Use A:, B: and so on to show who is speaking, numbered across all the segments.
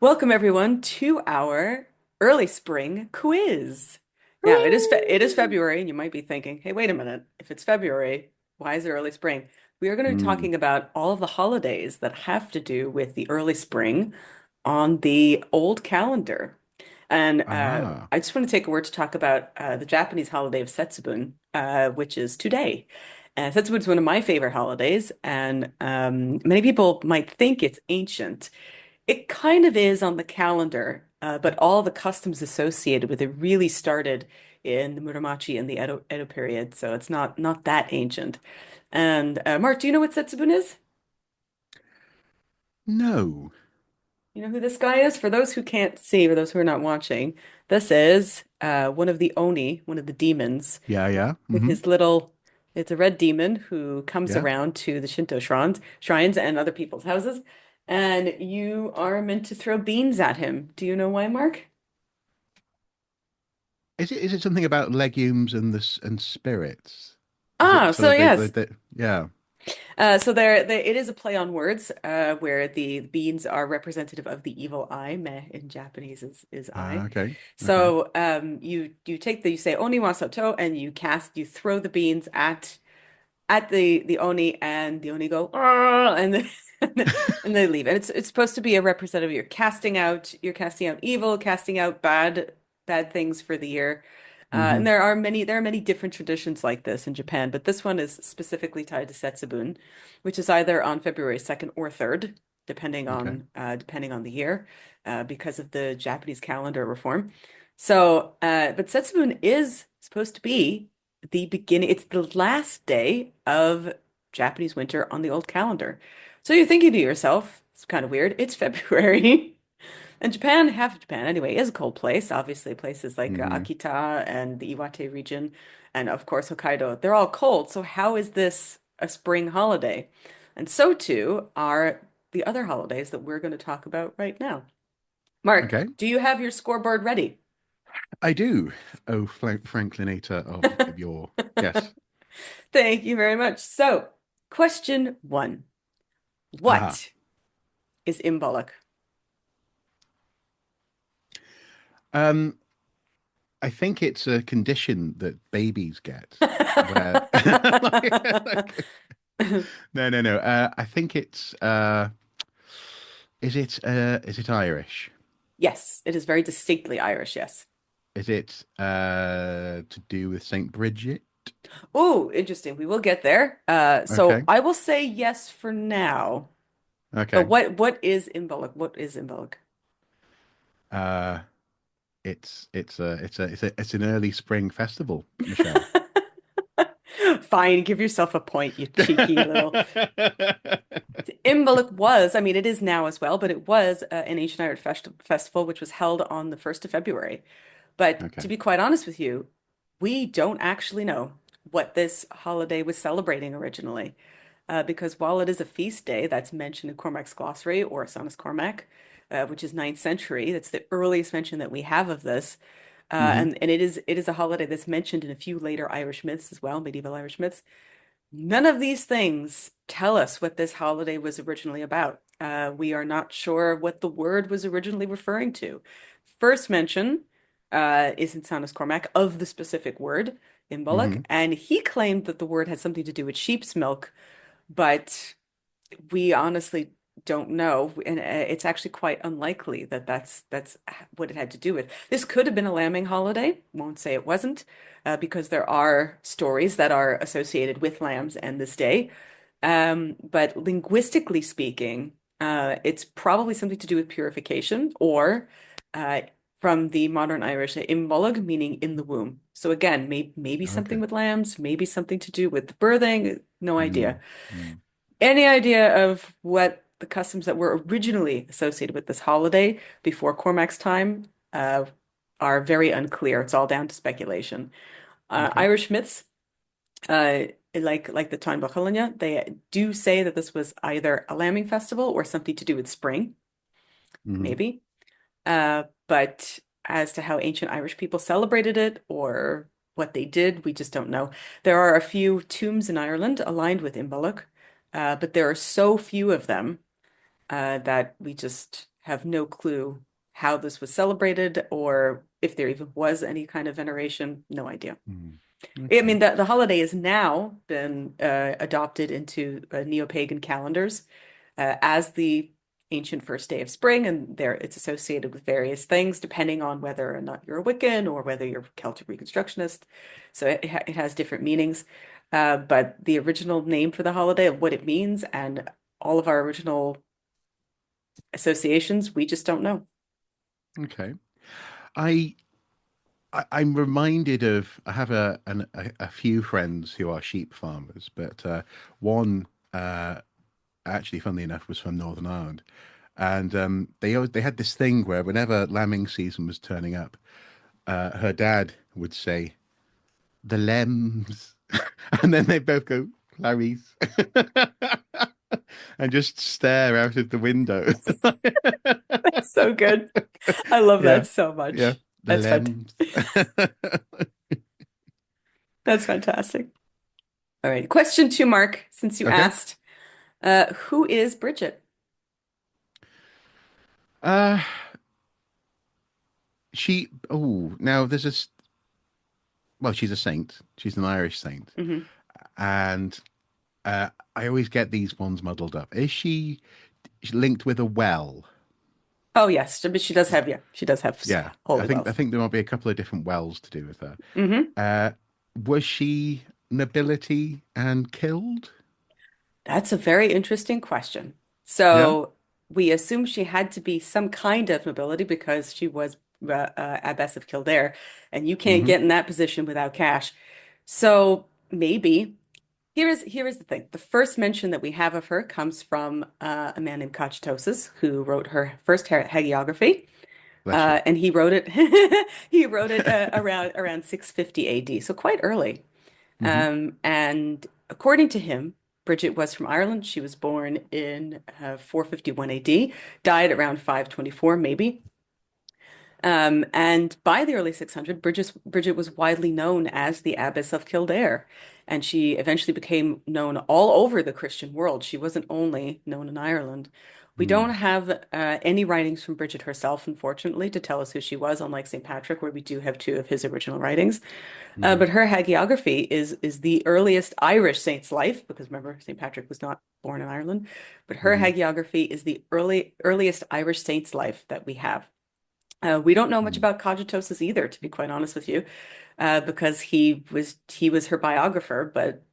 A: Welcome everyone to our early spring quiz. Now, it is
B: Hooray!
A: February and you might be thinking, "Hey, wait a minute. If it's February, why is it early spring?" We are going to be
B: Mm.
A: talking about all of the holidays that have to do with the early spring on the old calendar. And
B: Ah,
A: I just want to take a word to talk about the Japanese holiday of Setsubun, which is today. Setsubun is one of my favorite holidays, and many people might think it's ancient. It kind of is on the calendar, but all the customs associated with it really started in the Muromachi and the Edo period, so it's not that ancient. And Mark, do you know what Setsubun is?
B: no.
A: You know who this guy is? For those who can't see, or those who are not watching, this is one of the Oni, one of the demons,
B: Yeah, yeah.
A: with
B: Hmm.
A: his little. It's a red demon who comes
B: Yeah.
A: around to the Shinto shrines and other people's houses, and you are meant to throw beans at him. Do you know why, Mark?
B: Is it something about legumes and and spirits? Is
A: Ah,
B: it sort
A: so
B: of
A: yes.
B: yeah.
A: So it is a play on words, where the beans are representative of the evil eye. Meh in Japanese is eye.
B: Okay. Okay.
A: So you take you say oni wa soto and you throw the beans at the oni, and the oni go "Arr!" and and they leave. And it's supposed to be a representative. You're casting out evil, casting out bad things for the year. And
B: Hmm.
A: there are many different traditions like this in Japan, but this one is specifically tied to Setsubun, which is either on February 2nd or 3rd,
B: Okay.
A: depending on the year, because of the Japanese calendar reform. So, but Setsubun is supposed to be the beginning. It's the last day of Japanese winter on the old calendar. So you're thinking to yourself, it's kind of weird. It's February. And Japan, half of Japan anyway, is a cold place. Obviously, places like
B: Hmm.
A: Akita and the Iwate region, and of course Hokkaido, they're all cold. So how is this a spring holiday? And so too are the other holidays that we're going to talk about right now. Mark,
B: Okay.
A: do you have your scoreboard ready?
B: I do. Oh, Franklinator of your yes.
A: Thank you very much. So, question one.
B: Aha.
A: What is Imbolc?
B: Um, I think it's a condition that babies get where no, no, no. I think it's is it Irish?
A: Yes, it is very distinctly Irish, yes.
B: Is it to do with Saint Bridget?
A: Oh, interesting. We will get there. So
B: Okay.
A: I will say yes for now. But
B: Okay.
A: what is Imbolc? What is Imbolc?
B: Uh it's an early spring festival, Michelle.
A: Fine, give yourself a point, you cheeky little. Imbolc was, I mean, it is now as well, but it was an ancient Irish festival which was held on the 1st of February. But to
B: Okay.
A: be quite honest with you, we don't actually know what this holiday was celebrating originally. Because while it is a feast day that's mentioned in Cormac's Glossary or Sonus Cormac, which is ninth century, that's the earliest mention that we have of this.
B: Hmm.
A: And it is a holiday that's mentioned in a few later Irish myths as well, medieval Irish myths. None of these things tell us what this holiday was originally about. We are not sure what the word was originally referring to. First mention is in Sanus Cormac of the specific word in Bullock,
B: Hmm.
A: and he claimed that the word had something to do with sheep's milk, but we honestly don't know, and it's actually quite unlikely that that's what it had to do with. This could have been a lambing holiday. Won't say it wasn't, because there are stories that are associated with lambs and this day. But linguistically speaking, it's probably something to do with purification, or uh, from the modern Irish, imbolg, meaning in the womb. So again, maybe something
B: Okay.
A: with lambs, maybe something to do with birthing. No idea.
B: Mm. Mm.
A: Any idea of what the customs that were originally associated with this holiday before Cormac's time are very unclear. It's all down to speculation.
B: Okay.
A: Irish myths, uh, like the Táin Bó Cúailnge, they do say that this was either a lambing festival or something to do with spring,
B: Hmm.
A: maybe. But as to how ancient Irish people celebrated it or what they did, we just don't know. There are a few tombs in Ireland aligned with Imbolc, but there are so few of them that we just have no clue how this was celebrated or if there even was any kind of veneration. No idea.
B: Mm.
A: I mean,
B: Okay.
A: the holiday has now been adopted into neo-pagan calendars as the ancient first day of spring, and there it's associated with various things depending on whether or not you're a Wiccan or whether you're Celtic Reconstructionist. So it has different meanings. But the original name for the holiday, of what it means, and all of our original associations, we just don't know.
B: Okay. I, I'm reminded of I have a few friends who are sheep farmers, but one actually, funnily enough, was from Northern Ireland, and they had this thing where whenever lambing season was turning up, her dad would say the lambs, and then they both go Clarice, and just stare out of the window.
A: That's so good. I love
B: Yeah,
A: that so
B: yeah,
A: much.
B: the
A: That's fant
B: lambs.
A: that's fantastic. All right. Question two, Mark, since you
B: Okay.
A: asked, who is Bridget?
B: Uh, now there's well, she's a saint. She's an Irish saint.
A: Hmm.
B: And I always get these ones muddled up. Is she linked with a well?
A: Oh, yes, but she does have, yeah, she does have
B: Yeah,
A: holy
B: I
A: wells.
B: think there might be a couple of different wells to do with her.
A: Hmm.
B: Uh, was she nobility and killed?
A: That's a very interesting question.
B: Yeah.
A: So we assume she had to be some kind of nobility because she was Abbess of Kildare, and you can't
B: Hmm.
A: get in that position without cash. So maybe here is the thing. The first mention that we have of her comes from a man named Cogitosus, who wrote her first hagiography.
B: Bless you.
A: And he wrote it around 650 AD, so quite early.
B: Hmm.
A: And according to him, Bridget was from Ireland. She was born in 451 AD, died around 524, maybe. And by the early 600, Bridget was widely known as the Abbess of Kildare, and she eventually became known all over the Christian world. She wasn't only known in Ireland. We don't
B: Mm.
A: have any writings from Bridget herself, unfortunately, to tell us who she was, unlike St. Patrick, where we do have two of his original writings.
B: Hmm.
A: But her hagiography is the earliest Irish saint's life, because remember, St. Patrick was not born in Ireland, but her
B: Hmm.
A: hagiography is the earliest Irish saint's life that we have. We don't know much
B: Mm.
A: about Cogitosus either, to be quite honest with you, because he was her biographer, but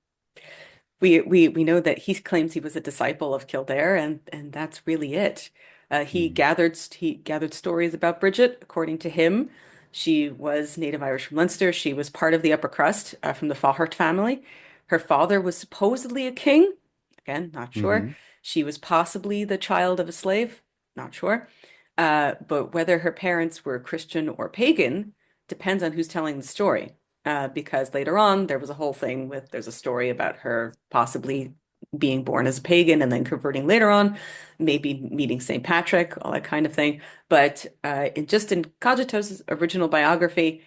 A: we know that he claims he was a disciple of Kildare, and that's really it.
B: Mm.
A: He gathered stories about Bridget. According to him, she was native Irish from Leinster. She was part of the upper crust from the Faughart family. Her father was supposedly a king. Again, not sure.
B: Hmm.
A: She was possibly the child of a slave. Not sure. But whether her parents were Christian or pagan depends on who's telling the story because later on there was a whole thing with there's a story about her possibly being born as a pagan and then converting later on, maybe meeting St. Patrick, all that kind of thing. But in Cogito's original biography,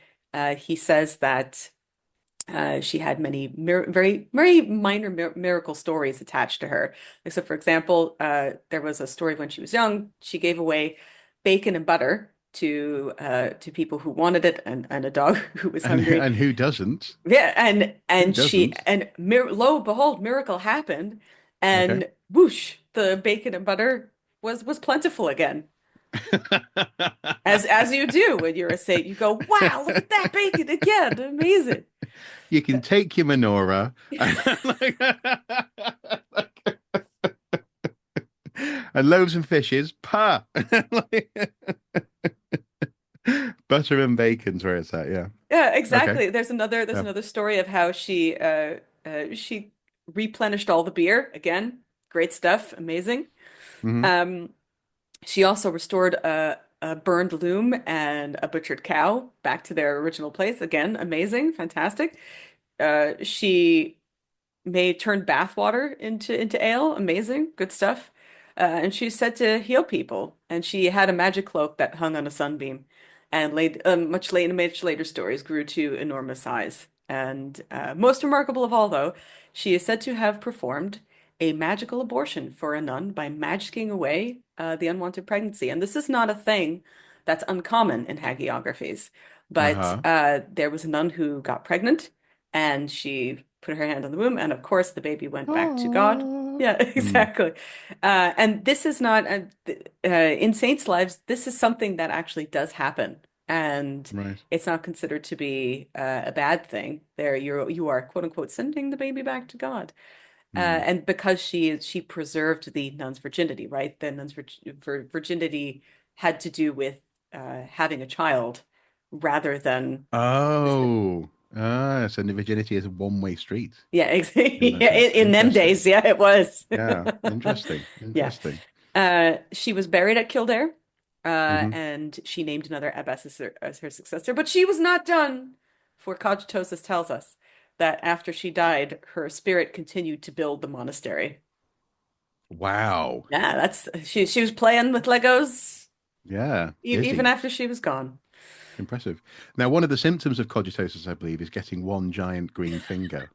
A: he says that she had many very minor miracle stories attached to her. Like, so, for example, there was a story when she was young. She gave away bacon and butter to people who wanted it, and a dog who was hungry.
B: And who doesn't?
A: Yeah,
B: Who
A: she
B: doesn't?
A: and lo and behold, miracle happened,
B: Okay.
A: and whoosh, the bacon and butter was plentiful again. As you do when you're a saint, you go, wow, look at that bacon again, amazing.
B: You can take your menorah and loaves and fishes, pa. Butter and bacon's where it's at, yeah.
A: Yeah,
B: Okay.
A: exactly. There's
B: Yeah.
A: another story of how she replenished all the beer again. Great stuff, amazing.
B: Hmm.
A: Um, she also restored a burned loom and a butchered cow back to their original place. Again, amazing, fantastic. She made turned bathwater into ale. Amazing, good stuff. And she's said to heal people. And she had a magic cloak that hung on a sunbeam, and much later stories grew to enormous size. And most remarkable of all, though, she is said to have performed a magical abortion for a nun by magicking away the unwanted pregnancy. And this is not a thing that's uncommon in hagiographies. But
B: Uh-huh.
A: there was a nun who got pregnant and she put her hand on the womb, and of course, the baby went back to God.
B: Oh.
A: Yeah,
B: Mm,
A: exactly. And this is not in saints' lives, this is something that actually does happen. And
B: right.
A: it's not considered to be a bad thing. There, you are quote unquote sending the baby back to God.
B: Mm.
A: And because she preserved the nun's virginity, right? The nun's virginity had to do with having a child rather than this.
B: Oh. Ah, so the virginity is a one-way street
A: Yeah,
B: in that
A: yeah,
B: sense.
A: in them
B: Interesting.
A: days, yeah, it was.
B: Yeah. Interesting.
A: Yeah.
B: Interesting.
A: She was buried at Kildare,
B: Hmm.
A: and she named another abbess as her successor, but she was not done. For Cogitosus tells us that after she died, her spirit continued to build the monastery.
B: Wow.
A: Yeah, that's she was playing with Legos
B: Yeah.
A: even
B: Busy.
A: after she was gone.
B: Impressive. Now, one of the symptoms of cogitosis, I believe, is getting one giant green finger.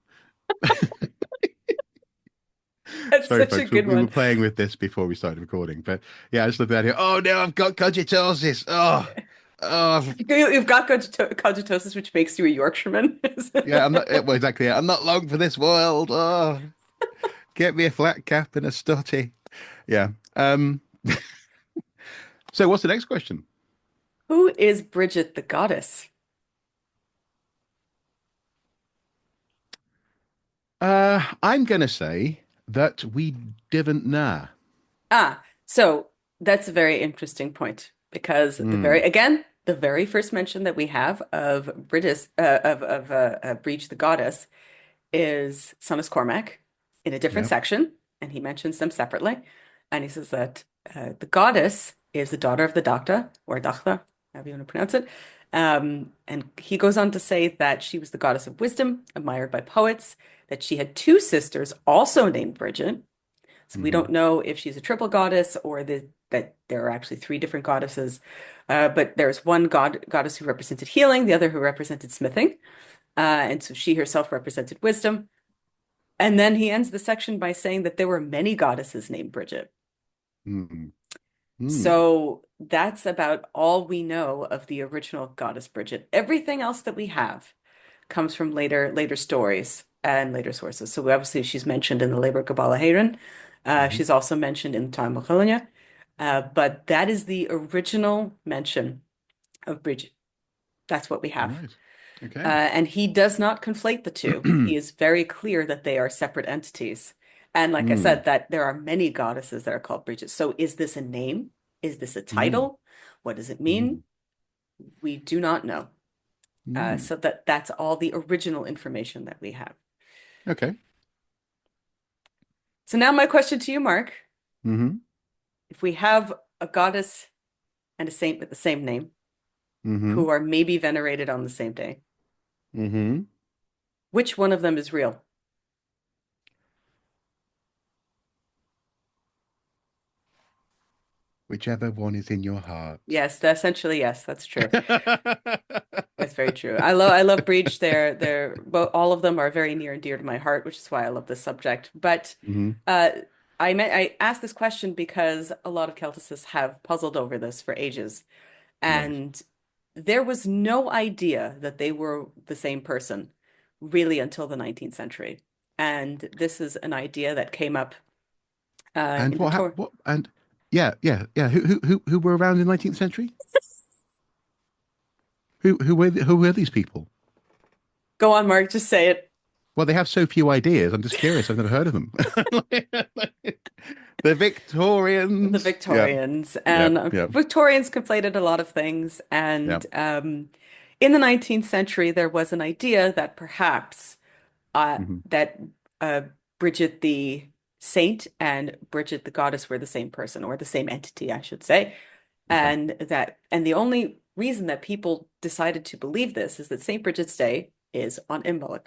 A: That's
B: Sorry,
A: such a
B: folks,
A: good
B: we were
A: one.
B: playing with this before we started recording, but yeah, I just looked at it. Oh no, I've got cogitosis. Oh,
A: You've got cogitosis, which makes you a Yorkshireman.
B: yeah. I'm not. Well, exactly. I'm not long for this world. Oh, get me a flat cap and a stotty. Yeah. So, what's the next question?
A: Who is Brigid the goddess?
B: I'm gonna say that we didn't know.
A: So that's a very interesting point because
B: Hmm.
A: the very first mention that we have of Brigid the goddess is Sonus Cormac in a different
B: Yep.
A: section, and he mentions them separately. And he says that the goddess is the daughter of the Dachta, or Dachta, however you want to pronounce it. And he goes on to say that she was the goddess of wisdom, admired by poets, that she had two sisters also named Brigid. So we
B: Hmm.
A: don't know if she's a triple goddess or that there are actually three different goddesses. But there's one goddess who represented healing, the other who represented smithing. And so she herself represented wisdom. And then he ends the section by saying that there were many goddesses named Brigid.
B: Hmm. Hmm.
A: So that's about all we know of the original goddess Brigid. Everything else that we have comes from later stories and later sources. So obviously she's mentioned in the Liber Kabbalah Heiran.
B: Hmm.
A: She's also mentioned in the Time of Colonia. But that is the original mention of Brigid. That's what we have.
B: Right. Okay.
A: And he does not conflate the two. He is very clear that they are separate entities. And like I
B: Hmm.
A: said, that there are many goddesses that are called Brigid. So is this a name? Is this a
B: Hmm.
A: title? What does it
B: Hmm.
A: mean? We do not know.
B: Hmm.
A: So that's all the original information that we have.
B: Okay.
A: So now my question to you, Mark,
B: Hmm.
A: if we have a goddess and a saint with the same name
B: Hmm.
A: who are maybe venerated on the same day,
B: Hmm.
A: which one of them is real?
B: Whichever one is in your heart.
A: Yes, essentially, yes, that's true. That's very true. I love Breach. Well, all of them are very near and dear to my heart, which is why I love this subject. But
B: Hmm.
A: uh, I asked this question because a lot of Celticists have puzzled over this for ages,
B: Right.
A: and there was no idea that they were the same person really until the 19th century. And this is an idea that came up
B: And
A: in the tour.
B: what and yeah, yeah, yeah. Who were around in the 19th century? Who were these people?
A: Go on, Mark, just say it.
B: Well, they have so few ideas. I'm just curious. I've never heard of them. The
A: The
B: Victorians. Yeah,
A: Victorians
B: yeah,
A: and
B: yeah,
A: Victorians conflated a lot of things.
B: yeah.
A: And in the 19th century, there was an idea that perhaps
B: Hmm.
A: that uh, Bridget the saint and Bridget the goddess were the same person or the same entity, I should say.
B: Okay.
A: And the only reason that people decided to believe this is that St. Bridget's Day is on Imbolc.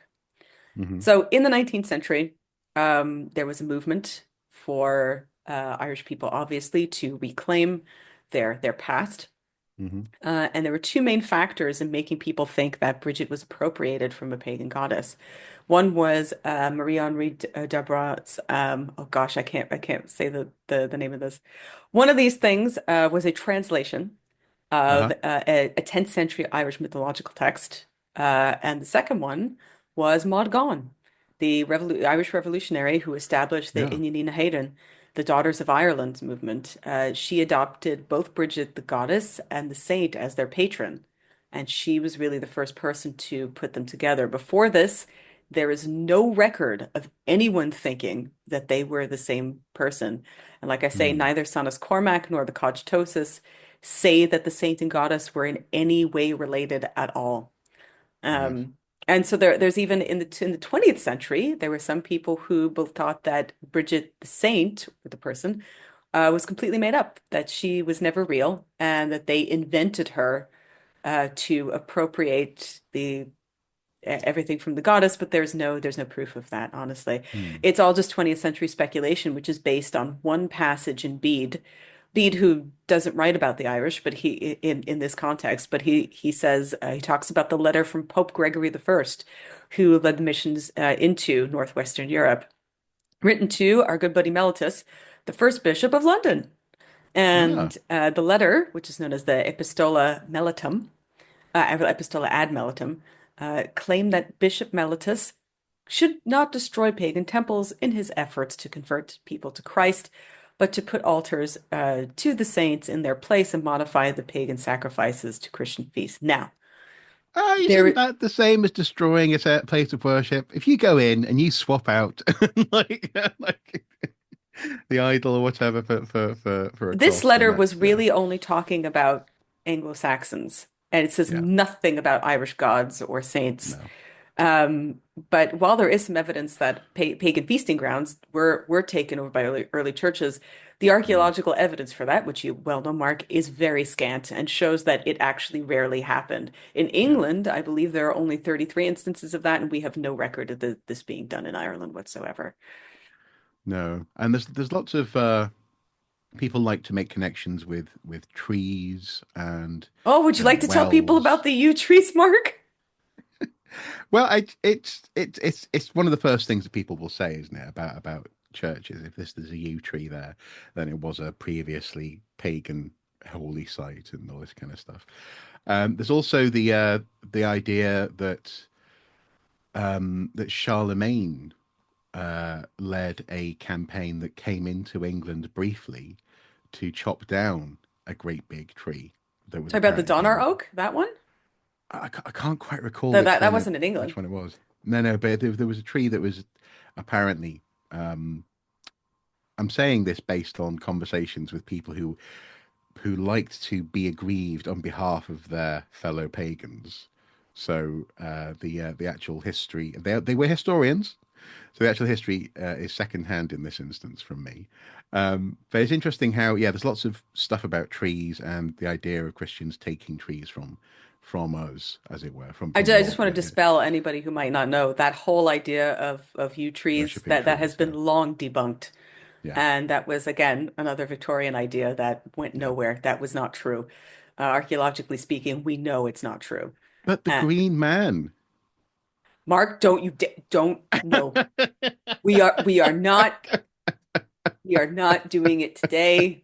B: Hmm.
A: So in the 19th century, there was a movement for Irish people, obviously, to reclaim their past.
B: Hmm.
A: And there were two main factors in making people think that Brigid was appropriated from a pagan goddess. One was Marie-Henri d'Abrat's, oh gosh, I can't say the name of this. One of these things was a translation of
B: Uh-huh.
A: a 10th century Irish mythological text. And the second one was Maud Gonne, the Irish revolutionary who established the
B: Yeah.
A: Inne Ní HÉireann, the Daughters of Ireland movement. She adopted both Brigid the goddess and the saint as their patron. And she was really the first person to put them together. Before this, there is no record of anyone thinking that they were the same person. And like I say,
B: Mm.
A: neither Sanus Cormac nor the Cogitosus say that the saint and goddess were in any way related at all.
B: Yes.
A: Um, and so there's even in the 20th century, there were some people who both thought that Bridget the saint, or the person, was completely made up, that she was never real, and that they invented her to appropriate the everything from the goddess, but there's no proof of that, honestly.
B: Mm.
A: It's all just 20th century speculation, which is based on one passage in Bede. Bede, who doesn't write about the Irish, but he in this context, but he says he talks about the letter from Pope Gregory the First, who led the missions into northwestern Europe, written to our good buddy Mellitus, the first bishop of London.
B: Ah.
A: And the letter, which is known as the Epistola Mellitum, Epistola ad Mellitum, claimed that Bishop Mellitus should not destroy pagan temples in his efforts to convert people to Christ, but to put altars to the saints in their place and modify the pagan sacrifices to Christian feasts. Now,
B: Isn't
A: there,
B: that the same as destroying a place of worship? If you go in and you swap out like the idol or whatever for a
A: this
B: cross, then
A: letter was
B: that's
A: really only talking about Anglo-Saxons, and it says
B: yeah,
A: nothing about Irish gods or saints.
B: no,
A: But while there is some evidence that pagan feasting grounds were taken over by early churches, the
B: mm,
A: archaeological evidence for that, which you well know, Mark, is very scant and shows that it actually rarely happened. In
B: yeah,
A: England, I believe there are only 33 instances of that, and we have no record of this being done in Ireland whatsoever.
B: no. And there's lots of people like to make connections with trees
A: Oh, would you like
B: and
A: to tell people about
B: wells.
A: the yew trees, Mark?
B: Well, it's one of the first things that people will say, isn't it, about churches? If there's a yew tree there, then it was a previously pagan holy site and all this kind of stuff. There's also the idea that Charlemagne led a campaign that came into England briefly to chop down a great big tree that was
A: Sorry about the
B: apparently
A: Donar
B: being.
A: oak, that one?
B: I can't quite recall
A: That wasn't in
B: which
A: England.
B: one it was. No, but there was a tree that was apparently. Um, I'm saying this based on conversations with people who liked to be aggrieved on behalf of their fellow pagans. So the actual history, they were historians, so the actual history is secondhand in this instance from me. But it's interesting how, yeah, there's lots of stuff about trees and the idea of Christians taking trees from us, as it were, from
A: I just want to dispel anybody who might not know that whole idea of yew trees
B: worshipping
A: that has
B: trees.
A: been
B: Yeah,
A: long debunked.
B: yeah,
A: And that was, again, another Victorian idea that went
B: yeah.
A: nowhere. That was not true. Archaeologically speaking, we know it's not true.
B: But the
A: Uh,
B: Green Man.
A: Mark, don't no. We are not doing it today.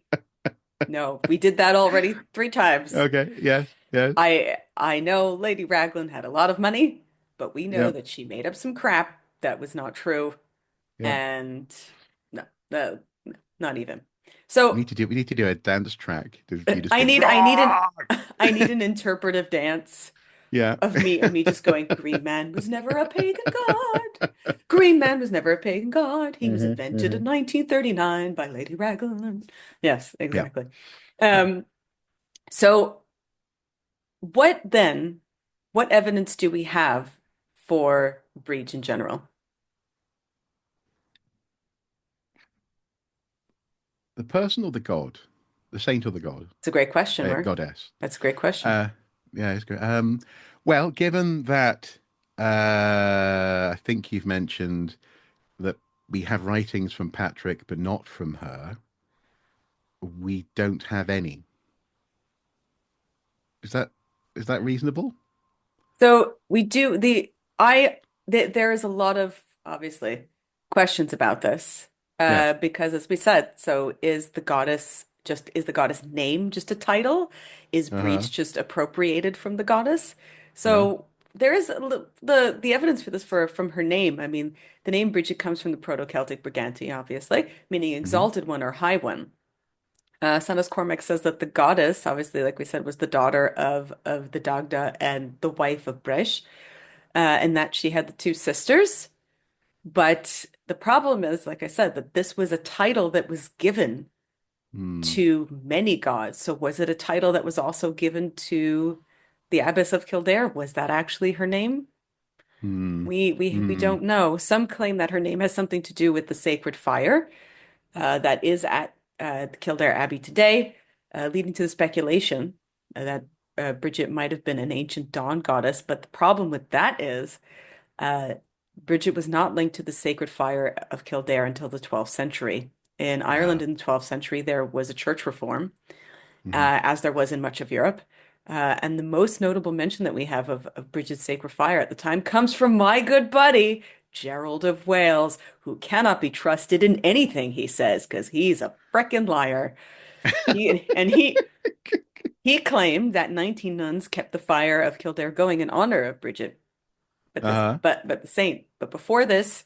A: No, we did that already 3 times.
B: Okay, yes, yes,
A: I know Lady Raglan had a lot of money, but we know
B: yep,
A: that she made up some crap that was not true.
B: yep.
A: And no, no, not even. So
B: We need to do a dance track. You just
A: I
B: go,
A: need I need an
B: "Roar!"
A: I need an interpretive dance
B: Yeah.
A: of me just going, Green Man was never a pagan god. Green Man was never a pagan god. He was
B: Hmm.
A: invented in
B: Hmm.
A: 1939 by Lady Raglan. Yes,
B: Yeah,
A: exactly.
B: yeah.
A: Um, so what then, what evidence do we have for breach in general?
B: The person or the god, the saint or the god,
A: It's a great question, Mark.
B: goddess.
A: That's a great question.
B: Uh, yeah, it's great. Well, given that I think you've mentioned that we have writings from Patrick, but not from her, we don't have any. Is that is that reasonable?
A: So we do there is a lot of obviously questions about this.
B: Yes.
A: Because as we said, so is the goddess name just a title? Is
B: Uh-huh.
A: breach just appropriated from the goddess?
B: Yeah.
A: So there is the evidence for this from her name. I mean, the name Brigid comes from the Proto-Celtic Briganti, obviously, meaning
B: Hmm.
A: exalted one or high one. Sanus Cormac says that the goddess, obviously, like we said, was the daughter of the Dagda and the wife of Bresh, and that she had the two sisters. But the problem is, like I said, that this was a title that was given
B: Hmm.
A: to many gods. So was it a title that was also given to the Abbess of Kildare? Was that actually her name?
B: Hmm.
A: We
B: Hmm.
A: don't know. Some claim that her name has something to do with the sacred fire that is at the Kildare Abbey today, leading to the speculation that Bridget might have been an ancient dawn goddess. But the problem with that is uh, Bridget was not linked to the sacred fire of Kildare until the 12th century. In Ireland
B: Ah.
A: in the 12th century, there was a church reform,
B: Hmm.
A: as there was in much of Europe. And the most notable mention that we have of Bridget's sacred fire at the time comes from my good buddy, Gerald of Wales, who cannot be trusted in anything he says because he's a frickin' liar. He claimed that 19 nuns kept the fire of Kildare going in honor of Bridget,
B: Uh-huh.
A: but the saint. But before this,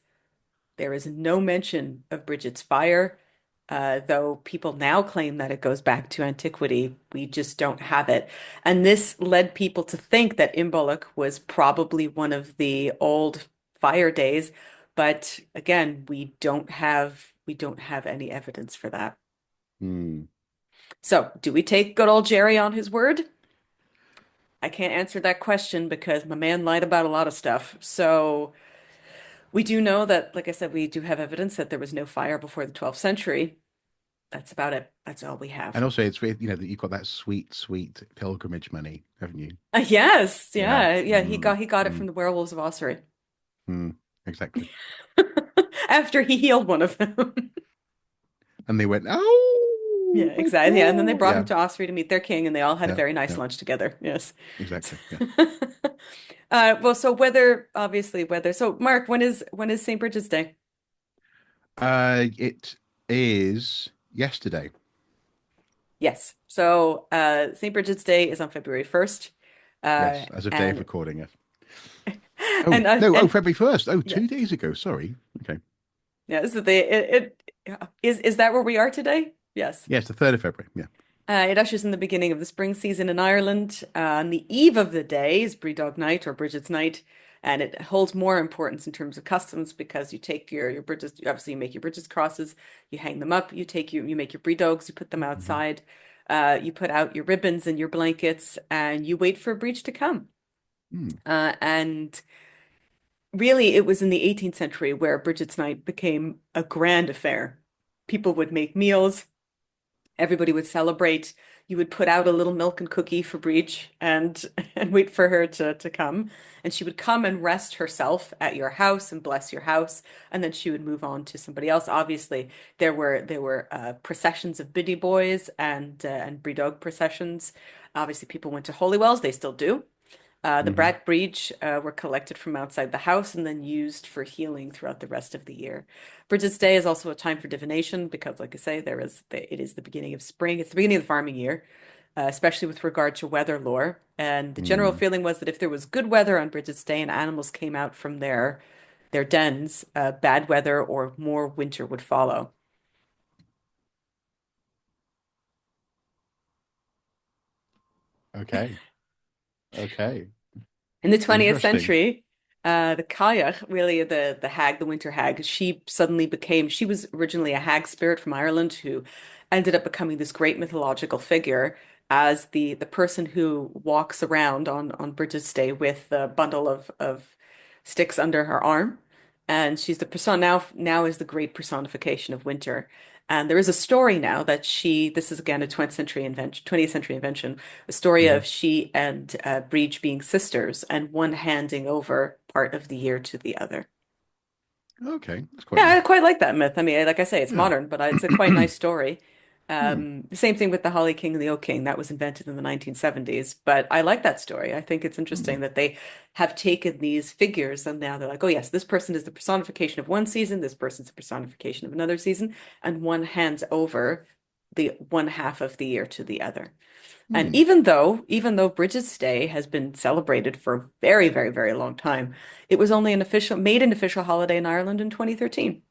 A: there is no mention of Bridget's fire, though people now claim that it goes back to antiquity. We just don't have it. And this led people to think that Imbolc was probably one of the old fire days. But again, we don't have any evidence for that.
B: Hmm.
A: So, do we take good old Jerry on his word? I can't answer that question because my man lied about a lot of stuff. So, we do know that, like I said, we do have evidence that there was no fire before the 12th century. That's about it. That's all we
B: And
A: have.
B: also, it's weird, that you've got that sweet, sweet pilgrimage money, haven't you?
A: Yes,
B: Yeah.
A: yeah, yeah. He
B: Mm,
A: got he got it from
B: mm,
A: the werewolves of Ossuary
B: exactly.
A: after he healed one of them.
B: And they went, oh,
A: Yeah,
B: my
A: exactly. Yeah, and then they
B: God.
A: brought him
B: Yeah.
A: to Ossuary to meet their king, and they all had a
B: Yeah.
A: very nice
B: Yeah.
A: lunch together. Yes.
B: Exactly. Yeah.
A: Well, so whether so Mark, when is St. Bridget's Day?
B: It is yesterday.
A: Yes. So St. Bridget's Day is on February 1st.
B: Yes, as of day of
A: And
B: recording it. Oh,
A: and
B: no. Oh,
A: and
B: February 1st. Oh,
A: yeah.
B: 2 days ago. Sorry. Okay.
A: Yeah, so is that where we are today? Yes.
B: Yes, the 3rd of February. Yeah.
A: It ushers in the beginning of the spring season in Ireland. On the eve of the day is Brigid Night or Brigid's Night, and it holds more importance in terms of customs because you take your bridges, obviously you make your bridges crosses, you hang them up, you make your bridogs, you put them
B: Hmm.
A: outside, you put out your ribbons and your blankets, and you wait for a breach to come.
B: Mm.
A: And really, it was in the 18th century where Brigid's Night became a grand affair. People would make meals. Everybody would celebrate. You would put out a little milk and cookie for Breach and and wait for her to come. And she would come and rest herself at your house and bless your house, and then she would move on to somebody else. Obviously, there were processions of biddy boys and Brigid processions. Obviously, people went to Holy Wells. They still do. The
B: Hmm.
A: brat breach were collected from outside the house and then used for healing throughout the rest of the year. Bridget's Day is also a time for divination because, like I say, it is the beginning of spring. It's the beginning of the farming year, especially with regard to weather lore. And the general
B: Mm.
A: feeling was that if there was good weather on Bridget's Day and animals came out from their dens, bad weather or more winter would follow.
B: Okay. Okay.
A: In the 20th
B: Interesting.
A: century, the Cailleach, really the hag, the winter hag, she was originally a hag spirit from Ireland who ended up becoming this great mythological figure as the person who walks around on Bridget's Day with a bundle of sticks under her arm. And she's the person now is the great personification of winter. And there is a story now that this is again a 20th century invention, a story
B: Hmm.
A: of she and Brigid being sisters and one handing over part of the year to the other.
B: Okay. That's quite
A: Yeah, I
B: nice.
A: quite like that myth. I mean, like I say, it's
B: Yeah.
A: modern, but it's a quite nice story.
B: Hmm.
A: The same thing with the Holly King and the Oak King. That was invented in the 1970s. But I like that story. I think it's
B: Hmm.
A: interesting that they have taken these figures and now they're like, oh, yes, this person is the personification of one season, this person's the personification of another season, and one hands over the one half of the year to the other. And
B: Hmm.
A: even though Brigid's Day has been celebrated for a very, very, very long time, it was only made an official holiday in Ireland in 2013.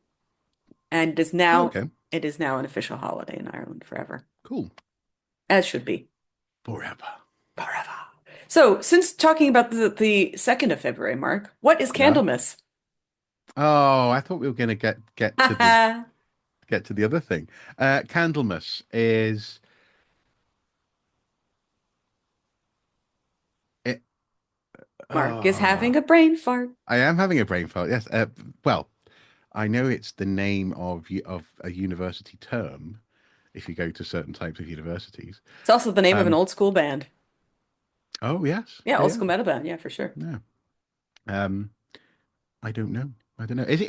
A: And
B: Okay.
A: it is now an official holiday in Ireland forever,
B: Cool.
A: as should be
B: Forever.
A: forever. So, since talking about the 2nd of February, Mark, what is
B: Yeah.
A: Candlemas?
B: Oh, I thought we were going to get to the other thing. Candlemas is it.
A: Mark is
B: Oh,
A: having a brain fart.
B: I am having a brain fart. Yes. Well, I know it's the name of a university term if you go to certain types of universities.
A: It's also the name of an
B: Um.
A: old school band.
B: Oh yes.
A: Yeah,
B: Yeah.
A: old
B: Yeah.
A: school metal band. Yeah, for sure.
B: Yeah. Um. I don't know. I don't know. Is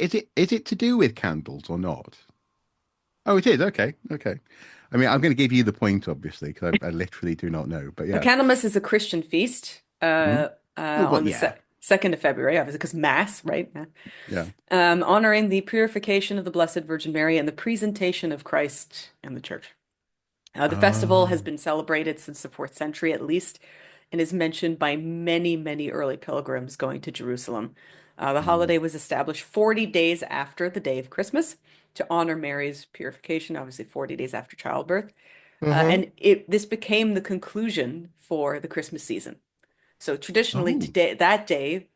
B: it to do with candles or not? Oh, it is. Okay. Okay. I mean, I'm going to give you the point, obviously, because I literally do not know. But
A: So
B: yeah.
A: Candlemas is a Christian feast
B: Hmm. Well,
A: on the
B: yeah.
A: 2nd of February, obviously, because Mass, right? Yeah.
B: Yeah.
A: Honoring the purification of the Blessed Virgin Mary and the presentation of Christ in the church. The festival has
B: Oh.
A: been celebrated since the fourth century at least and is mentioned by many, many early pilgrims going to Jerusalem. The
B: Mm.
A: holiday was established 40 days after the day of Christmas to honor Mary's purification, obviously 40 days after childbirth.
B: Uh-huh.
A: And this became the conclusion for the Christmas season. So traditionally,
B: Oh.
A: today that day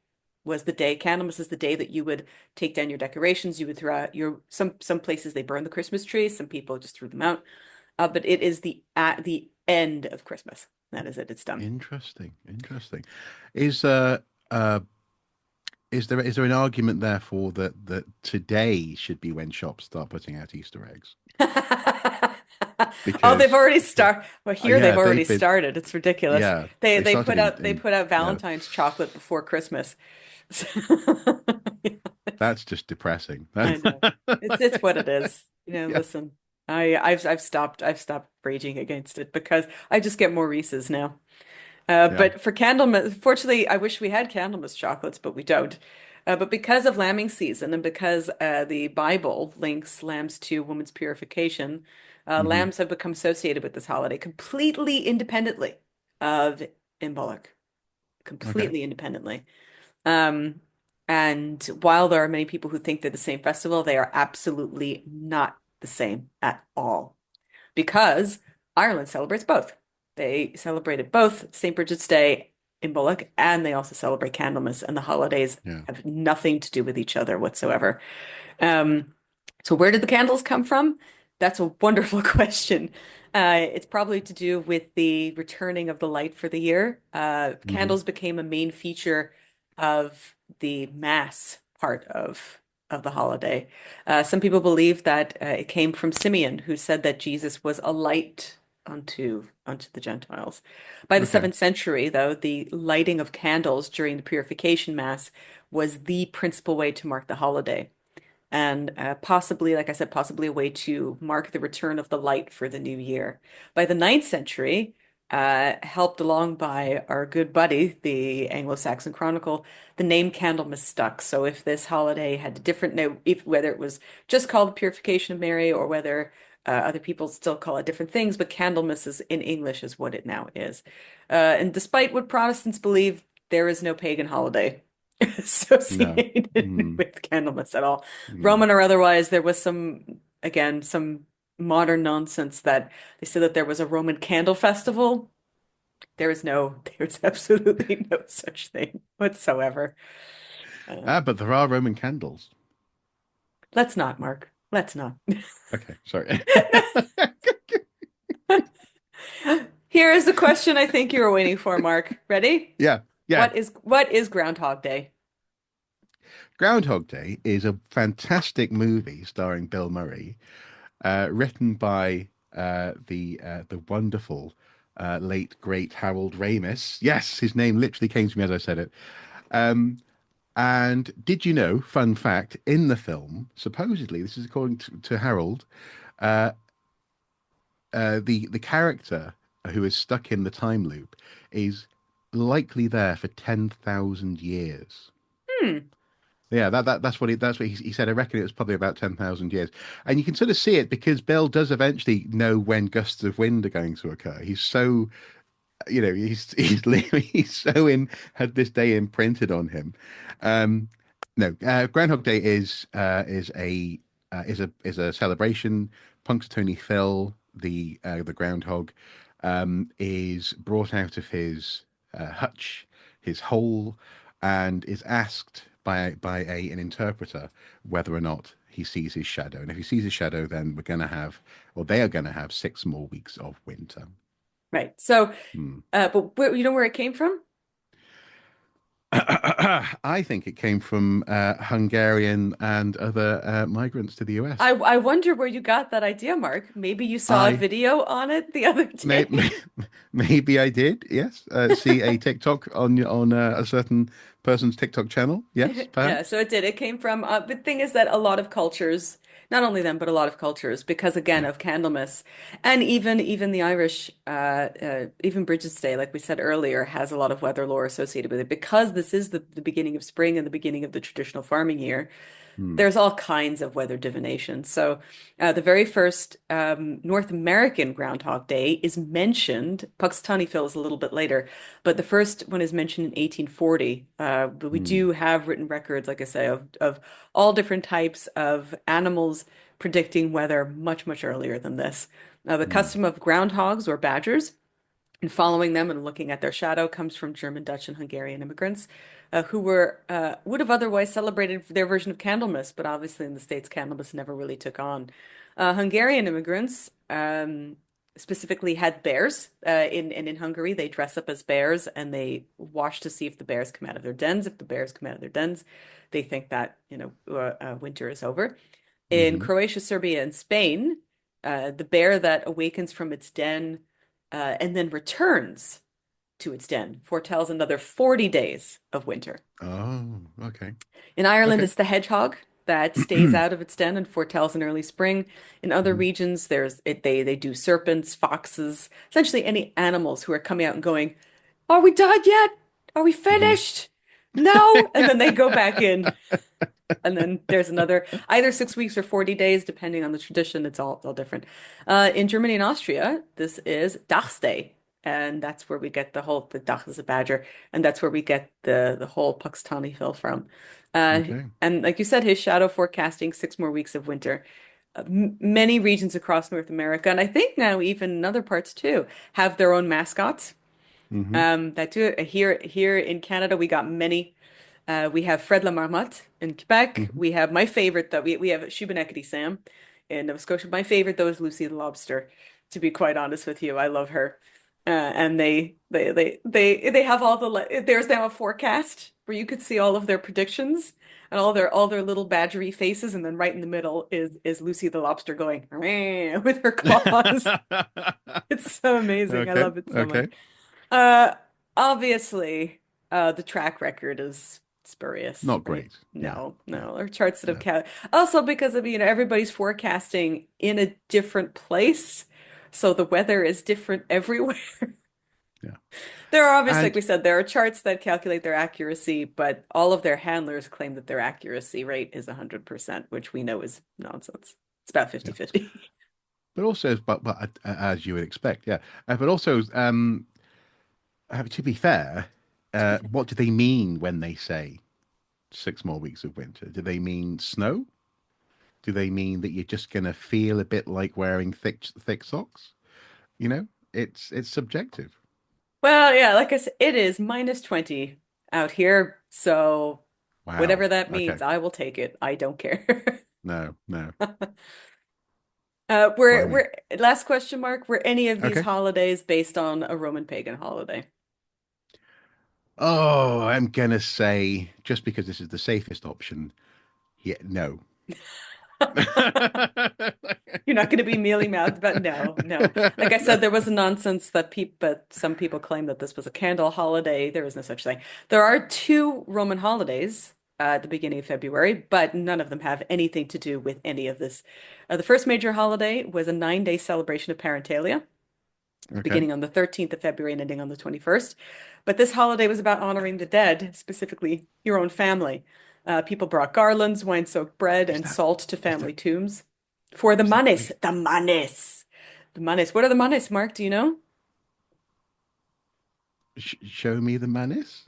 A: was the day. Candlemas is the day that you would take down your decorations. You would throw out your some places they burn the Christmas tree. Some people just threw them out. But it is the at the end of Christmas. That is it. It's done.
B: Interesting. Interesting. Is uh is there an argument therefore that today should be when shops start putting out Easter eggs?
A: Oh, they've
B: Because
A: already started. Well, here they've
B: yeah,
A: already
B: they've been
A: started. It's ridiculous.
B: yeah,
A: They
B: they
A: they
B: started
A: put
B: in
A: out they put out
B: yeah,
A: Valentine's chocolate before Christmas. So,
B: that's just depressing.
A: I know. It's what it is.
B: Yeah,
A: Listen, I've stopped raging against it because I just get more Reese's now.
B: yeah.
A: But for Candlemas, fortunately, I wish we had Candlemas chocolates, but we don't. But because of lambing season and because the Bible links lambs to woman's purification,
B: Hmm.
A: lambs have become associated with this holiday completely independently of Imbolc,
B: Okay.
A: completely independently. Um, and while there are many people who think they're the same festival, they are absolutely not the same at all because Ireland celebrates both. They celebrated both St. Bridget's Day in Bullock and they also celebrate Candlemas, and the holidays
B: Yeah.
A: have nothing to do with each other whatsoever. Um, so where did the candles come from? That's a wonderful question. It's probably to do with the returning of the light for the year.
B: Hmm.
A: Candles became a main feature of the mass part of the holiday. Some people believe that it came from Simeon, who said that Jesus was a light unto the Gentiles. By the
B: Okay.
A: 7th century, though, the lighting of candles during the purification mass was the principal way to mark the holiday and possibly, like I said, possibly a way to mark the return of the light for the new year. By the 9th century, helped along by our good buddy, the Anglo-Saxon Chronicle, the name Candlemas stuck. So if this holiday had a different name, if whether it was just called the Purification of Mary or whether other people still call it different things, but Candlemas is in English is what it now is. And despite what Protestants believe, there is no pagan holiday
B: No.
A: associated
B: Mm.
A: with Candlemas at all.
B: Mm.
A: Roman or otherwise, there was some modern nonsense that they said that there was a Roman candle festival. There's absolutely no such thing whatsoever.
B: Ah,
A: Um,
B: but there are Roman candles.
A: let's not, Mark. Let's not.
B: Okay, sorry.
A: Here is the question I think you were waiting for, Mark. Ready?
B: Yeah, yeah.
A: What is Groundhog Day?
B: Groundhog Day is a fantastic movie starring Bill Murray, written by the wonderful late great Harold Ramis. Yes, his name literally came to me as I said it. Um, and did you know, fun fact, in the film, supposedly, this is according to Harold, the character who is stuck in the time loop is likely there for 10,000 years.
A: Hmm.
B: Yeah, that's what he said. I reckon it was probably about 10,000 years, and you can sort of see it because Bill does eventually know when gusts of wind are going to occur. He's so he's literally he's so in had this day imprinted on him. Um, no, Groundhog Day is a celebration. Punxsutawney Phil, the groundhog, is brought out of his hutch, his hole, and is asked by an interpreter whether or not he sees his shadow. And if he sees his shadow, then they are going to have 6 more weeks of winter.
A: Right. So,
B: Hmm.
A: but you know where it came from?
B: I think it came from Hungarian and other migrants to the US.
A: I wonder where you got that idea, Mark. Maybe you saw a
B: I
A: video on it the other
B: may, may,
A: day.
B: maybe I did. Yes, see a TikTok on a certain person's TikTok channel. Yes,
A: Yeah,
B: perhaps.
A: so it did. It came from, the thing is that a lot of cultures, not only them, but a lot of cultures, because again
B: Yeah.
A: of Candlemas, and even the Irish, even Brigid's Day, like we said earlier, has a lot of weather lore associated with it. Because this is the beginning of spring and the beginning of the traditional farming year,
B: Hmm.
A: there's all kinds of weather divination. So, the very first North American Groundhog Day is mentioned. Puxatawny Phil is a little bit later, but the first one is mentioned in 1840. But we
B: Hmm.
A: do have written records, like I say, of all different types of animals predicting weather much earlier than this. Now, the
B: Hmm.
A: custom of groundhogs or badgers and following them and looking at their shadow comes from German, Dutch, and Hungarian immigrants who were would have otherwise celebrated their version of Candlemas, but obviously in the States, Candlemas never really took on. Hungarian immigrants specifically had bears. In Hungary, they dress up as bears and they watch to see if the bears come out of their dens. If the bears come out of their dens, they think that winter is over. In
B: Hmm.
A: Croatia, Serbia, and Spain, the bear that awakens from its den and then returns to its den foretells another 40 days of winter.
B: Oh, okay.
A: In Ireland,
B: Okay.
A: it's the hedgehog that stays out of its den and foretells an early spring. In other
B: Mhm.
A: regions, they do serpents, foxes, essentially any animals who are coming out and going, "Are we done yet? Are we
B: Mhm.
A: finished? No." And then they go back in. And then there's another either 6 weeks or 40 days, depending on the tradition. It's all different. In Germany and Austria, this is Dachsday. And that's where we get the Dach is a badger, and that's where we get the whole Puxtawney Phil from. Uh,
B: Okay.
A: and like you said, his shadow forecasting 6 more weeks of winter. Many regions across North America, and I think now even in other parts too, have their own mascots.
B: Hmm.
A: That do it. Here in Canada, we got many. We have Fred la Marmotte in Quebec.
B: Hmm.
A: We have my favorite that we have Shubenacadie Sam in Nova Scotia. My favorite though is Lucy the Lobster. To be quite honest with you, I love her. And they have there's now a forecast where you could see all of their predictions and all their little badgery faces, and then right in the middle is Lucy the Lobster going "Meow" with her claws. It's so amazing. I
B: Okay.
A: love it so much.
B: Okay.
A: Uh, obviously, the track record is spurious,
B: Not
A: right?
B: great. Yeah.
A: No,
B: Yeah.
A: no, there are charts that have
B: No.
A: count. Also because of, everybody's forecasting in a different place, so the weather is different everywhere.
B: Yeah.
A: There are obviously, like
B: And
A: we said, there are charts that calculate their accuracy, but all of their handlers claim that their accuracy rate is 100%, which we know is nonsense. It's about
B: yeah.
A: 50-50.
B: But also, but as you would expect, yeah. But also, to be fair, what do they mean when they say 6 more weeks of winter? Do they mean snow? Do they mean that you're just gonna feel a bit like wearing thick socks? You know, it's subjective.
A: Well, yeah, like I said, it is -20 out here. So
B: Wow.
A: whatever that
B: Okay.
A: means, I will take it. I don't care.
B: No, no. Blimey.
A: Last question, Mark. Were any of these
B: Okay.
A: holidays based on a Roman pagan holiday?
B: Oh, I'm gonna say just because this is the safest option. Yeah, no.
A: You're not going to be mealy-mouthed about no, no. Like I said, there was a nonsense that some people claim that this was a candle holiday. There is no such thing. There are two Roman holidays at the beginning of February, but none of them have anything to do with any of this. The first major holiday was a 9-day celebration of Parentalia,
B: Okay.
A: beginning on the 13th of February and ending on the 21st. But this holiday was about honoring the dead, specifically your own family. People brought garlands, wine-soaked bread,
B: Is
A: and
B: that
A: salt to
B: is that
A: family tombs for the
B: is that
A: manes.
B: like
A: The manes. The manes. What are the manes, Mark? Do you know?
B: show me the manis?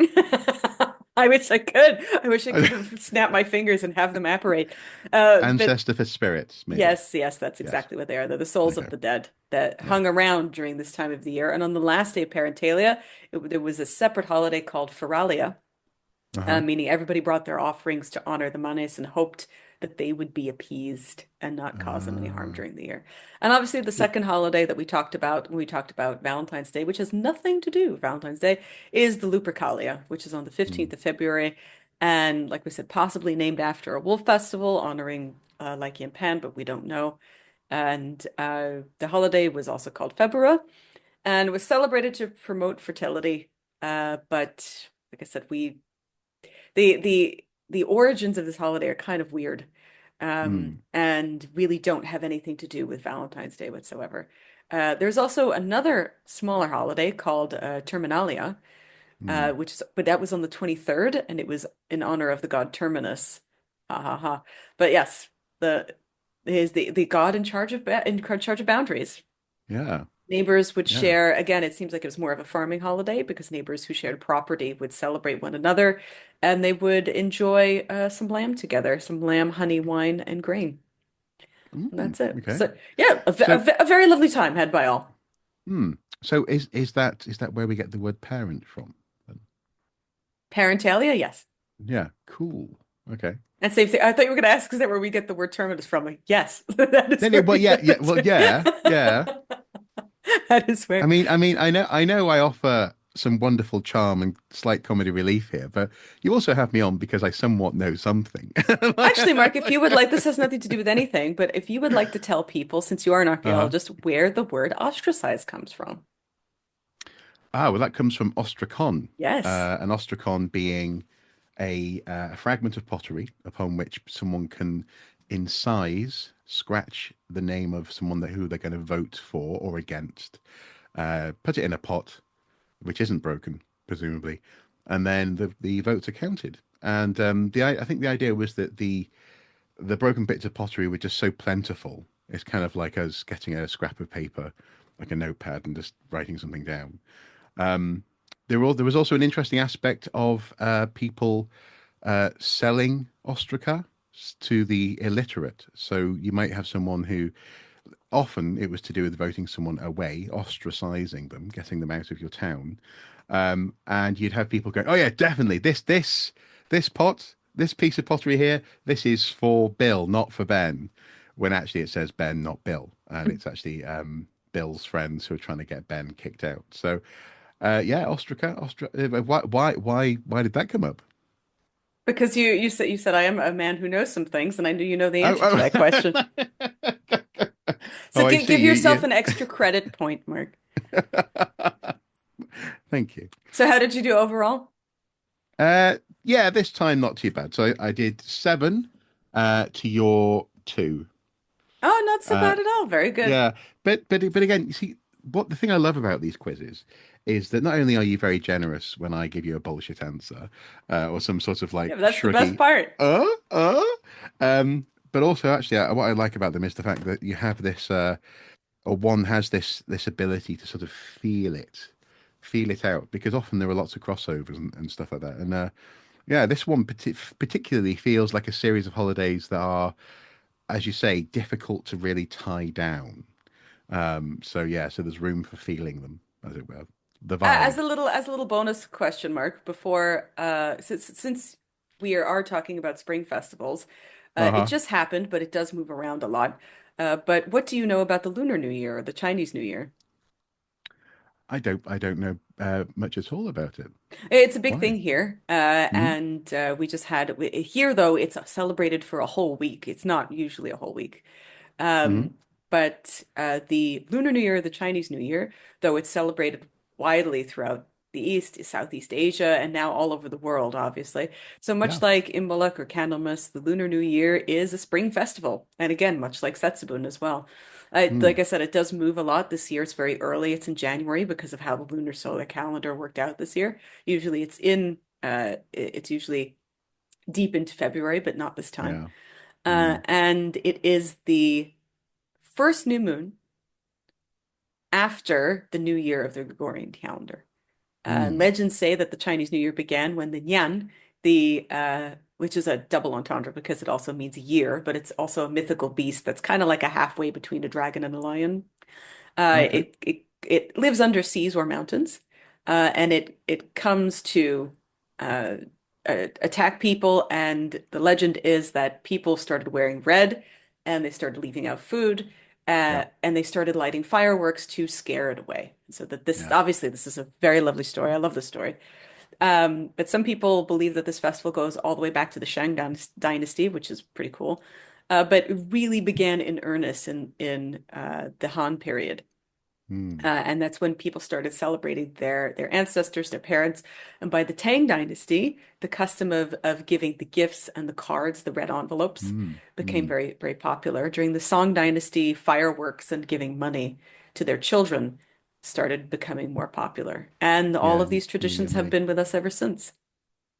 A: I wish I could. I wish I could have snapped my fingers and have them apparate. But
B: Ancestor for spirits, maybe.
A: yes, yes, that's
B: Yes.
A: exactly what they are. They're the souls of
B: Okay.
A: the dead that
B: Yeah.
A: hung around during this time of the year. And on the last day of Parentalia, there was a separate holiday called Feralia,
B: Uh-huh.
A: meaning everybody brought their offerings to honor the Manes and hoped that they would be appeased and not cause them any harm
B: Uh,
A: during the year. And obviously, the
B: yeah.
A: second holiday that we talked about when we talked about Valentine's Day, which has nothing to do with Valentine's Day, is the Lupercalia, which is on the
B: Mm,
A: 15th of February. And like we said, possibly named after a wolf festival honoring Lycaon and Pan, but we don't know. And the holiday was also called February and was celebrated to promote fertility. But like I said, the origins of this holiday are kind of weird,
B: mm,
A: and really don't have anything to do with Valentine's Day whatsoever. There's also another smaller holiday called Terminalia,
B: mm.
A: but that was on the 23rd, and it was in honor of the god Terminus. Ha ha ha. But yes, the is the god in charge of boundaries.
B: Yeah.
A: Neighbors would
B: Yeah.
A: share, again, it seems like it was more of a farming holiday because neighbors who shared property would celebrate one another and they would enjoy some lamb together, some lamb, honey, wine, and grain. And
B: Mm,
A: that's it.
B: okay.
A: So, yeah,
B: So,
A: a very lovely time had by all.
B: mm. So is that where we get the word parent from?
A: Parentalia, yes.
B: Yeah. Cool. Okay.
A: And same thing. I thought you were going to ask, is that where we get the word terminus from? Like, yes, that is
B: No, no,
A: where
B: well,
A: we
B: yeah,
A: get
B: yeah,
A: the
B: well, yeah, yeah.
A: that is where.
B: I know, I offer some wonderful charm and slight comedy relief here, but you also have me on because I somewhat know something.
A: Actually, Mark, if you would like, this has nothing to do with anything, but if you would like to tell people, since you are an
B: Uh-huh.
A: archaeologist, where the word ostracize comes from.
B: Well, that comes from ostrakon,
A: Yes.
B: an ostrakon being a fragment of pottery upon which someone can incise, scratch the name of someone who they're going to vote for or against, put it in a pot, which isn't broken, presumably, and then the votes are counted. And I think the idea was that the broken bits of pottery were just so plentiful. It's kind of like us getting a scrap of paper, like a notepad, and just writing something down. Um, there was also an interesting aspect of people selling ostraca to the illiterate. So you might have someone who often it was to do with voting someone away, ostracizing them, getting them out of your town. And you'd have people going, "Oh yeah, definitely this pot, this piece of pottery here, this is for Bill, not for Ben." When actually it says Ben, not Bill, and it's actually Bill's friends who are trying to get Ben kicked out. So yeah, ostraca, why did that come up?
A: Because you said I am a man who knows some things, and I knew you know the answer to that question.
B: Oh,
A: So
B: oh, I see.
A: give yourself an extra credit point, Mark.
B: Thank you.
A: So how did you do overall?
B: Yeah, this time not too bad. So I did seven to your two.
A: Oh, not so
B: Uh,
A: bad at all. Very good.
B: yeah, but again, you see, what the thing I love about these quizzes is that not only are you very generous when I give you a bullshit answer or some sort of
A: Yeah,
B: like
A: but that's the best
B: shruggy,
A: part.
B: uh, uh, but also actually what I like about them is the fact that you have this, or one has this ability to sort of feel it out because often there are lots of crossovers and stuff like that. And yeah, this one particularly feels like a series of holidays that are, as you say, difficult to really tie down. So yeah, so there's room for feeling them, as it were. The
A: As
B: vibe.
A: a little bonus question, Mark, before since we are talking about spring festivals, it
B: Uh-huh.
A: just happened, but it does move around a lot. But what do you know about the Lunar New Year or the Chinese New Year?
B: I don't know much at all about it.
A: It's a big
B: Why?
A: thing here,
B: Hmm.
A: and we just had here though it's celebrated for a whole week. It's not usually a whole week.
B: Hmm.
A: But the Lunar New Year, the Chinese New Year, though it's celebrated widely throughout the East, Southeast Asia, and now all over the world, obviously. So much
B: Yeah.
A: like Imbolc or Candlemas, the Lunar New Year is a spring festival. And again, much like Setsubun as well.
B: Mm.
A: Like I said, it does move a lot. This year it's very early. It's in January because of how the lunar solar calendar worked out this year. Usually it's usually deep into February, but not this time.
B: Yeah. Mm.
A: And it is the first new moon after the new year of the Gregorian calendar.
B: Mm.
A: Legends say that the Chinese New Year began when the Nian, which is a double entendre because it also means a year, but it's also a mythical beast that's kind of like a halfway between a dragon and a lion.
B: Okay.
A: It lives under seas or mountains, and it comes to uh, attack people. And the legend is that people started wearing red, and they started leaving out food,
B: Yeah.
A: and they started lighting fireworks to scare it away. So that this
B: Yeah.
A: obviously this is a very lovely story. I love the story. But some people believe that this festival goes all the way back to the Dynasty, which is pretty cool. But it really began in earnest in the Han period.
B: Mm.
A: And that's when people started celebrating their ancestors, their parents. And by the Tang Dynasty, the custom of giving the gifts and the cards, the red envelopes,
B: Mm.
A: became
B: Mm.
A: very, very popular. During the Song Dynasty, fireworks and giving money to their children started becoming more popular. And all
B: Yeah.
A: of these
B: New Year
A: traditions have
B: money.
A: been with us ever since.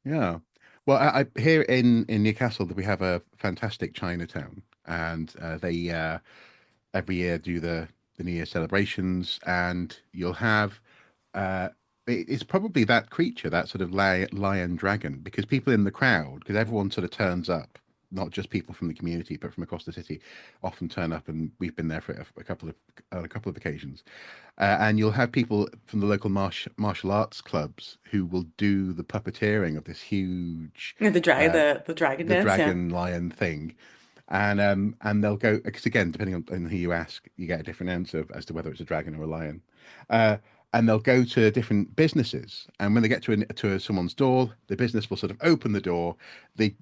B: Yeah. Well, here in Newcastle that we have a fantastic Chinatown, and they every year do the New Year celebrations, and you'll have uh, it's probably that creature, that sort of lion dragon, because people in the crowd, because everyone sort of turns up, not just people from the community, but from across the city, often turn up, and we've been there for a couple of on a couple of occasions. And you'll have people from the local martial arts clubs who will do the puppeteering of this huge uh,
A: The dragon
B: the
A: dance, yeah.
B: dragon lion thing, and they'll go because again, depending on who you ask, you get a different answer as to whether it's a dragon or a lion. Uh, and they'll go to different businesses, and when they get someone's door, the business will sort of open the door. The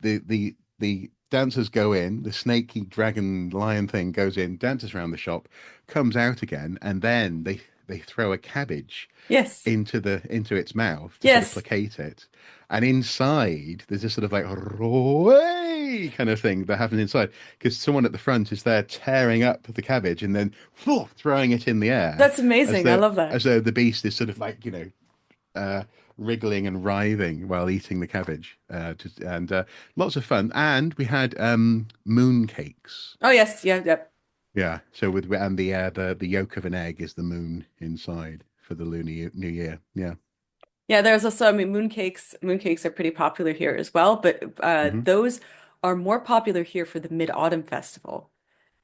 B: dancers go in. The snaky dragon lion thing goes in, dances around the shop, comes out again, and then they throw a cabbage
A: Yes.
B: into its mouth to sort of
A: Yes.
B: placate it. And inside, there's this sort of like "Roy" kind of thing that happens inside because someone at the front is there tearing up the cabbage and then throwing it in the air
A: That's amazing. I love that.
B: as though the beast is sort of like wriggling and writhing while eating the cabbage. And lots of fun. And we had moon cakes.
A: Oh, yes. Yeah. Yep.
B: Yeah. So and the yolk of an egg is the moon inside for the New Year. Yeah.
A: Yeah, there's also, I mean, mooncakes. Mooncakes are pretty popular here as well, but
B: Hmm.
A: those are more popular here for the Mid-Autumn Festival.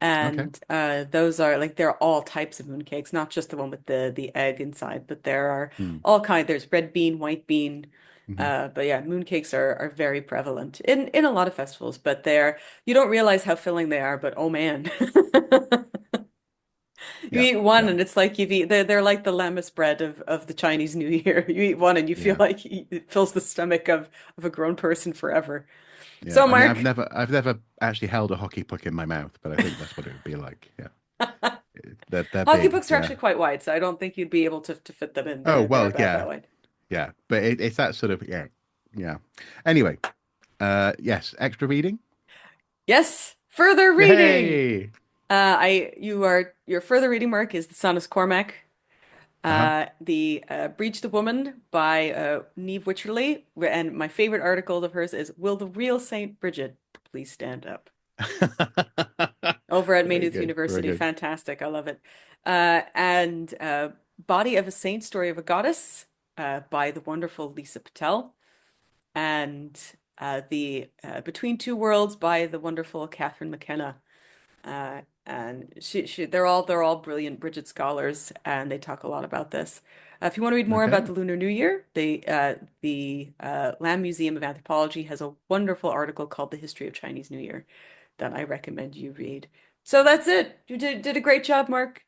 B: Okay.
A: And those are like there are all types of mooncakes, not just the one with the egg inside, but there are
B: Mm.
A: all kind. There's red bean, white bean.
B: Hmm.
A: But yeah, mooncakes are very prevalent in a lot of festivals, but they're you don't realize how filling they are, but oh man. You
B: Yeah.
A: eat one
B: Yeah.
A: and it's like they're like the lammas bread of the Chinese New Year. You eat one and you feel
B: Yeah.
A: like it fills the stomach of a grown person forever.
B: Yeah.
A: So
B: I mean,
A: Mark,
B: I've never actually held a hockey puck in my mouth, but I think that's what it would be like. Yeah. They're
A: hockey
B: big.
A: books are
B: Yeah.
A: actually quite wide, so I don't think you'd be able to fit them in.
B: Oh,
A: They're
B: well,
A: about that
B: yeah.
A: wide.
B: Yeah. But it's that sort of, yeah. Yeah. Anyway, yes, extra reading.
A: Yes, further reading.
B: Hey.
A: I you are your further reading mark is the Sonus Cormac.
B: Uh-huh.
A: The Breach the Woman by Neve Wycherley. And my favorite article of hers is Will the Real Saint Brigid Please Stand Up? Over at
B: Very
A: Maynooth
B: good. Very
A: University.
B: good.
A: Fantastic. I love it. And Body of a Saint, Story of a Goddess by the wonderful Lisa Patel. And the Between Two Worlds by the wonderful Catherine McKenna. And they're all brilliant Brigid scholars, and they talk a lot about this. If you want to read more about
B: Okay.
A: the Lunar New Year, the Lamb Museum of Anthropology has a wonderful article called "The History of Chinese New Year" that I recommend you read. So that's it. You did a great job, Mark.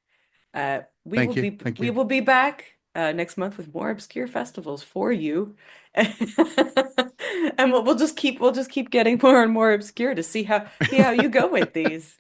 B: Thank you. Thank
A: We
B: you.
A: will be back next month with more obscure festivals for you, and we'll just keep getting more and more obscure to see how you go with these.